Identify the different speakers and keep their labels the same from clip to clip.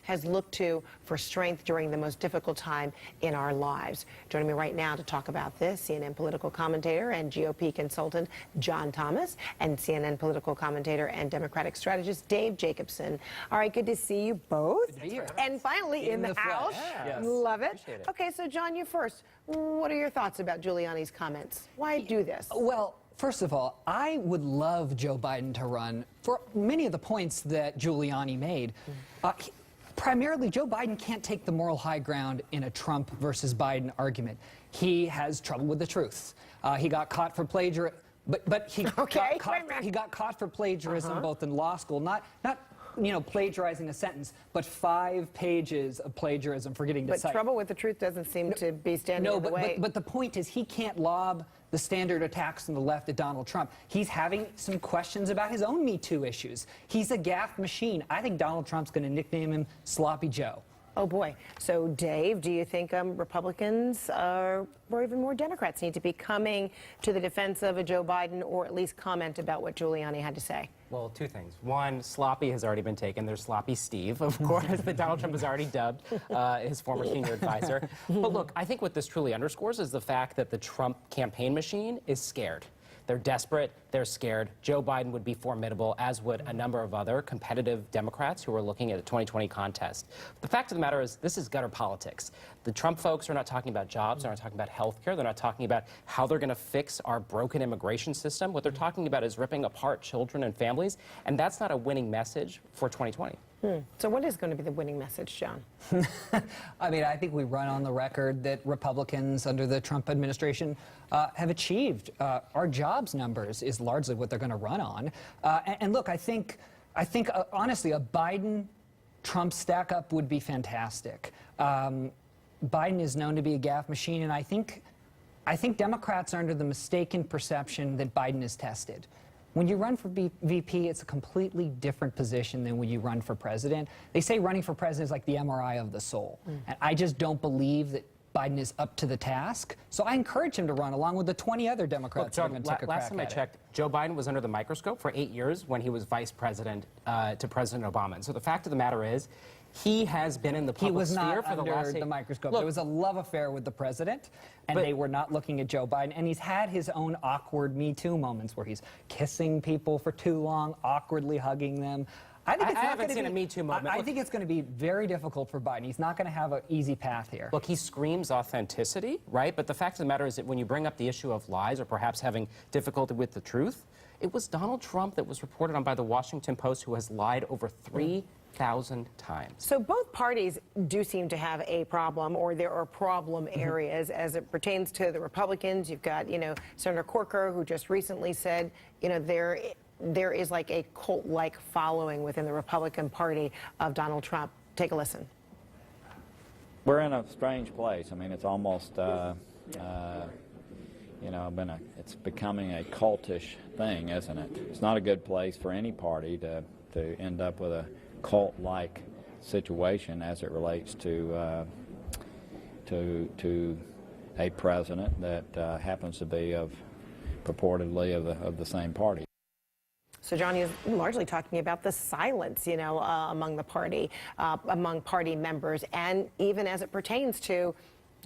Speaker 1: has looked to for strength during the most difficult time in our lives. Joining me right now to talk about this, CNN political commentator and GOP consultant John Thomas, and CNN political commentator and Democratic strategist Dave Jacobson. All right, good to see you both.
Speaker 2: Good to be here.
Speaker 1: And finally in the house.
Speaker 2: Yes.
Speaker 1: Love it.
Speaker 2: Appreciate it.
Speaker 1: Okay, so John, you first. What are your thoughts about Giuliani's comments? Why do this?
Speaker 2: Well, first of all, I would love Joe Biden to run for many of the points that Giuliani made. Primarily, Joe Biden can't take the moral high ground in a Trump versus Biden argument. He has trouble with the truth. He got caught for plagiarism, but he got caught for plagiarism both in law school, not plagiarizing a sentence, but 5 pages of plagiarism, forgetting to cite.
Speaker 1: But trouble with the truth doesn't seem to be standing in the way.
Speaker 2: But the point is, he can't lob the standard attacks from the left at Donald Trump. He's having some questions about his own Me Too issues. He's a gaffe machine. I think Donald Trump's going to nickname him Sloppy Joe.
Speaker 1: Oh, boy. So, Dave, do you think Republicans or even more Democrats need to be coming to the defense of a Joe Biden, or at least comment about what Giuliani had to say?
Speaker 3: Well, 2 things. One, sloppy has already been taken. There's Sloppy Steve, of course, that Donald Trump has already dubbed his former senior advisor. But look, I think what this truly underscores is the fact that the Trump campaign machine is scared. They're desperate, they're scared. Joe Biden would be formidable, as would a number of other competitive Democrats who are looking at the 2020 contest. The fact of the matter is, this is gutter politics. The Trump folks are not talking about jobs, they're not talking about health care, they're not talking about how they're going to fix our broken immigration system. What they're talking about is ripping apart children and families, and that's not a winning message for 2020.
Speaker 1: So what is going to be the winning message, John?
Speaker 2: I mean, I think we run on the record that Republicans under the Trump administration have achieved. Our jobs numbers is largely what they're going to run on. And look, I think honestly, a Biden-Trump stack-up would be fantastic. Biden is known to be a gaffe machine, and I think Democrats are under the mistaken perception that Biden is tested. When you run for VP, it's a completely different position than when you run for president. They say running for president is like the MRI of the soul. And I just don't believe that Biden is up to the task. So I encourage him to run along with the 20 other Democrats who are going to take a crack
Speaker 3: last time I
Speaker 2: at it.
Speaker 3: checked, Joe Biden was under the microscope for 8 years when he was vice president to President Obama. And so the fact of the matter is, he has been in the public sphere for the last 8 years.
Speaker 2: He was not under the microscope. There was a love affair with the president, and they were not looking at Joe Biden. And he's had his own awkward Me Too moments where he's kissing people for too long, awkwardly hugging them. I
Speaker 3: haven't seen a Me Too moment.
Speaker 2: I think it's going to be very difficult for Biden. He's not going to have an easy path here.
Speaker 3: Look, he screams authenticity, right? But the fact of the matter is that when you bring up the issue of lies or perhaps having difficulty with the truth, it was Donald Trump that was reported on by the Washington Post who has lied over 3,000 times.
Speaker 1: So both parties do seem to have a problem, or there are problem areas as it pertains to the Republicans. You've got, Senator Corker, who just recently said, there is like a cult-like following within the Republican Party of Donald Trump. Take a listen.
Speaker 4: We're in a strange place. I mean, it's almost, it's becoming a cultish thing, isn't it? It's not a good place for any party to end up with a cult-like situation as it relates to a president that happens to be purportedly of the same party.
Speaker 1: So Johnny is largely talking about the silence, among the party, among party members, and even as it pertains to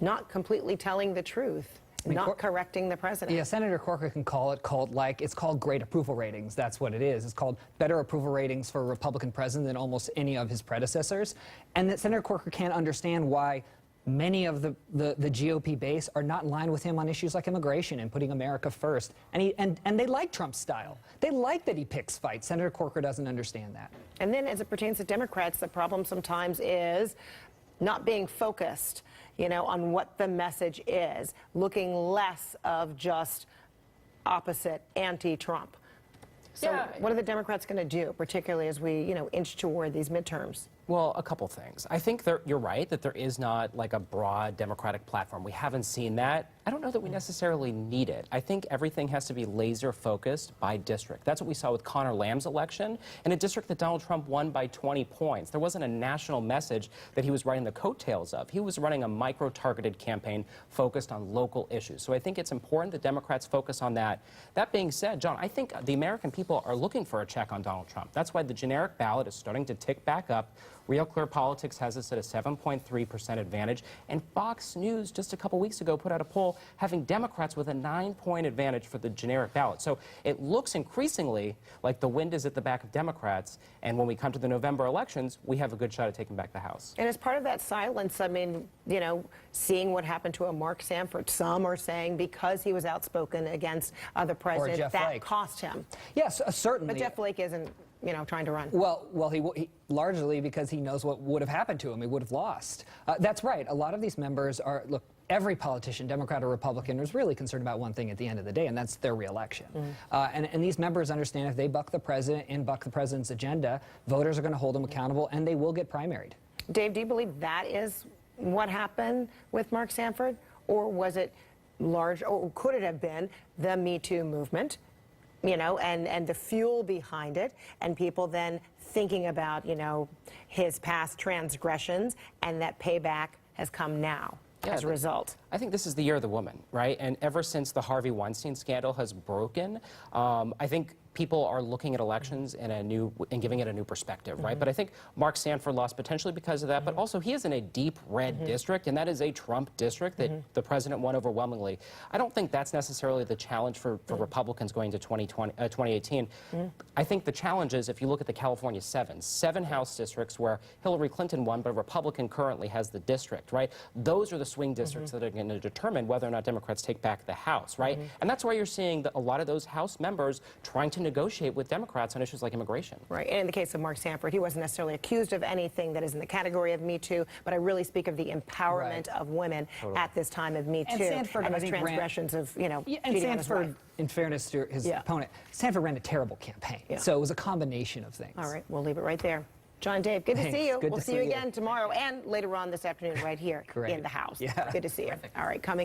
Speaker 1: not completely telling the truth. Not correcting the president.
Speaker 2: Yeah, Senator Corker can call it cult-like. It's called great approval ratings. That's what it is. It's called better approval ratings for a Republican president than almost any of his predecessors. And that Senator Corker can't understand why many of the GOP base are not in line with him on issues like immigration and putting America first. And they like Trump's style. They like that he picks fights. Senator Corker doesn't understand that.
Speaker 1: And then as it pertains to Democrats, the problem sometimes is not being focused, on what the message is, looking less of just opposite anti-Trump. So what are the Democrats going to do, particularly as we, inch toward these midterms?
Speaker 3: Well, a couple things. I think you're right that there is not like a broad Democratic platform. We haven't seen that I don't know that we necessarily need it. I think everything has to be laser focused by district. That's what we saw with Connor Lamb's election in a district that Donald Trump won by 20 points. There wasn't a national message that he was riding the coattails of. He was running a micro-targeted campaign focused on local issues. So I think it's important that Democrats focus on that. That being said, John, I think the American people are looking for a check on Donald Trump. That's why the generic ballot is starting to tick back up. Real Clear Politics has us at a 7.3% advantage. And Fox News just a couple weeks ago put out a poll having Democrats with a 9-point advantage for the generic ballot. So it looks increasingly like the wind is at the back of Democrats. And when we come to the November elections, we have a good shot at taking back the House.
Speaker 1: And as part of that silence, I mean, you know, seeing what happened to a Mark Sanford, some are saying because he was outspoken against the president,
Speaker 2: Jeff
Speaker 1: that
Speaker 2: Flake.
Speaker 1: cost him.
Speaker 2: Yes, certainly.
Speaker 1: But Jeff Flake isn't, you know, trying to run.
Speaker 2: Well, he largely because he knows what would have happened to him. He would have lost. That's right. A lot of these members are, look, every politician, Democrat or Republican, is really concerned about one thing at the end of the day, and that's their reelection. And these members understand if they buck the president and buck the president's agenda, voters are going to hold them accountable, and they will get primaried.
Speaker 1: Dave, do you believe that is what happened with Mark Sanford? Or was it large, or could it have been the Me Too movement, you know, and the fuel behind it, and people then thinking about, you know, his past transgressions, and that payback has come now as a result?
Speaker 3: I think this is the year of the woman, right? And ever since the Harvey Weinstein scandal has broken, I think people are looking at elections in and giving it a new perspective, right? But I think Mark Sanford lost potentially because of that, but also he is in a deep red district, and that is a Trump district that the president won overwhelmingly. I don't think that's necessarily the challenge for Republicans going to 2018. I think the challenge is if you look at the California seven House districts where Hillary Clinton won, but a Republican currently has the district, right? Those are the swing districts that are going to determine whether or not Democrats take back the House, right? And that's why you're seeing a lot of those House members trying to negotiate with Democrats on issues like immigration.
Speaker 1: Right. And in the case of Mark Sanford, he wasn't necessarily accused of anything that is in the category of Me Too, but I really speak of the empowerment of women at this time of Me Too,
Speaker 2: And Sanford,
Speaker 1: and
Speaker 2: I
Speaker 1: his
Speaker 2: think,
Speaker 1: transgressions of, you know,
Speaker 2: Yeah, and
Speaker 1: cheating on his wife.
Speaker 2: Sanford, in fairness to his opponent, Sanford ran a terrible campaign.
Speaker 1: Yeah.
Speaker 2: So it was a combination of things.
Speaker 1: All right, we'll leave it right there. John, Dave, good to see you.
Speaker 2: Good
Speaker 1: We'll
Speaker 2: to
Speaker 1: see
Speaker 2: see
Speaker 1: you
Speaker 2: you.
Speaker 1: again tomorrow and later on this afternoon right here
Speaker 2: Great.
Speaker 1: in the House.
Speaker 2: Yeah.
Speaker 1: Good to see you. All right, coming